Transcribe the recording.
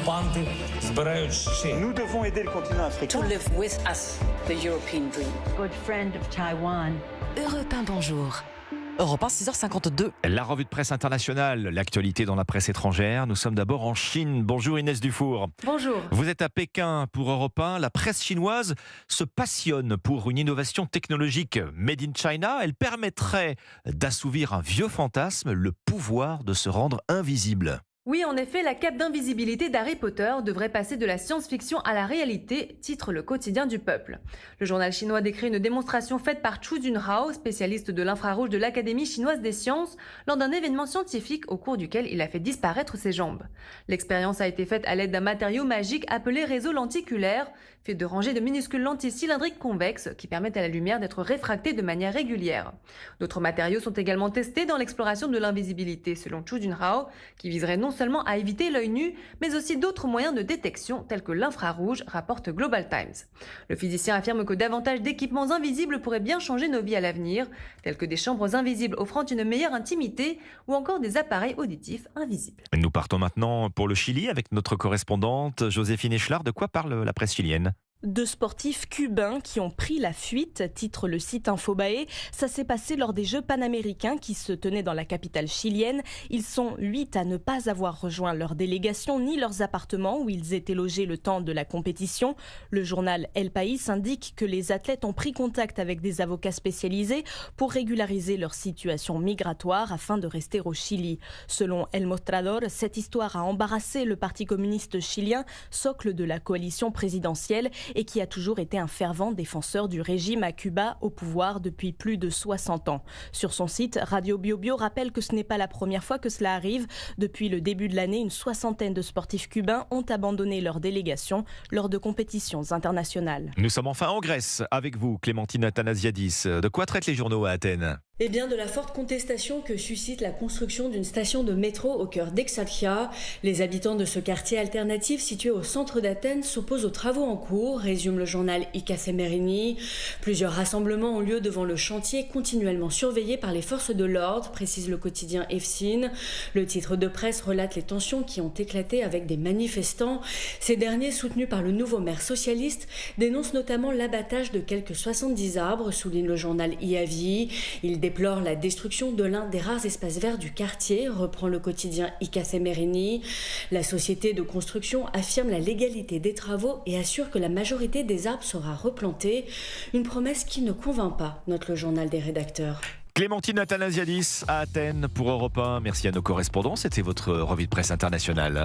Nous devons aider le continent africain. To live with us, the European dream. Good friend of Taiwan. Europe 1, bonjour. Europe 1, 6h52. La revue de presse internationale, l'actualité dans la presse étrangère. Nous sommes d'abord en Chine. Bonjour Inès Dufour. Bonjour. Vous êtes à Pékin pour Europe 1. La presse chinoise se passionne pour une innovation technologique made in China. Elle permettrait d'assouvir un vieux fantasme, le pouvoir de se rendre invisible. Oui, en effet, la cape d'invisibilité d'Harry Potter devrait passer de la science-fiction à la réalité, titre le quotidien du peuple. Le journal chinois décrit une démonstration faite par Chu Junhao, spécialiste de l'infrarouge de l'Académie chinoise des sciences, lors d'un événement scientifique au cours duquel il a fait disparaître ses jambes. L'expérience a été faite à l'aide d'un matériau magique appelé réseau lenticulaire, fait de rangées de minuscules lentilles cylindriques convexes qui permettent à la lumière d'être réfractée de manière régulière. D'autres matériaux sont également testés dans l'exploration de l'invisibilité, selon Chu Junhao, qui viserait non seulement à éviter l'œil nu, mais aussi d'autres moyens de détection tels que l'infrarouge, rapporte Global Times. Le physicien affirme que davantage d'équipements invisibles pourraient bien changer nos vies à l'avenir, tels que des chambres invisibles offrant une meilleure intimité ou encore des appareils auditifs invisibles. Nous partons maintenant pour le Chili avec notre correspondante Joséphine Echelard. De quoi parle la presse chilienne ? Deux sportifs cubains qui ont pris la fuite, titre le site Infobae. Ça s'est passé lors des Jeux panaméricains qui se tenaient dans la capitale chilienne. Ils sont 8 à ne pas avoir rejoint leur délégation ni leurs appartements où ils étaient logés le temps de la compétition. Le journal El País indique que les athlètes ont pris contact avec des avocats spécialisés pour régulariser leur situation migratoire afin de rester au Chili. Selon El Mostrador, cette histoire a embarrassé le Parti communiste chilien, socle de la coalition présidentielle, et qui a toujours été un fervent défenseur du régime à Cuba au pouvoir depuis plus de 60 ans. Sur son site, Radio Bio rappelle que ce n'est pas la première fois que cela arrive. Depuis le début de l'année, une soixantaine de sportifs cubains ont abandonné leur délégation lors de compétitions internationales. Nous sommes enfin en Grèce avec vous, Clémentine Athanasiadis. De quoi traitent les journaux à Athènes ? Eh bien, de la forte contestation que suscite la construction d'une station de métro au cœur d'Exarchia. Les habitants de ce quartier alternatif situé au centre d'Athènes s'opposent aux travaux en cours, résume le journal Ikasemerini. Plusieurs rassemblements ont lieu devant le chantier, continuellement surveillé par les forces de l'ordre, précise le quotidien Efsin. Le titre de presse relate les tensions qui ont éclaté avec des manifestants. Ces derniers, soutenus par le nouveau maire socialiste, dénoncent notamment l'abattage de quelques 70 arbres, souligne le journal Iavi. Ils déplore la destruction de l'un des rares espaces verts du quartier, reprend le quotidien Ikasemerini. La société de construction affirme la légalité des travaux et assure que la majorité des arbres sera replantée. Une promesse qui ne convainc pas, note le journal des rédacteurs. Clémentine Athanasiadis à Athènes pour Europe 1. Merci à nos correspondants. C'était votre revue de presse internationale.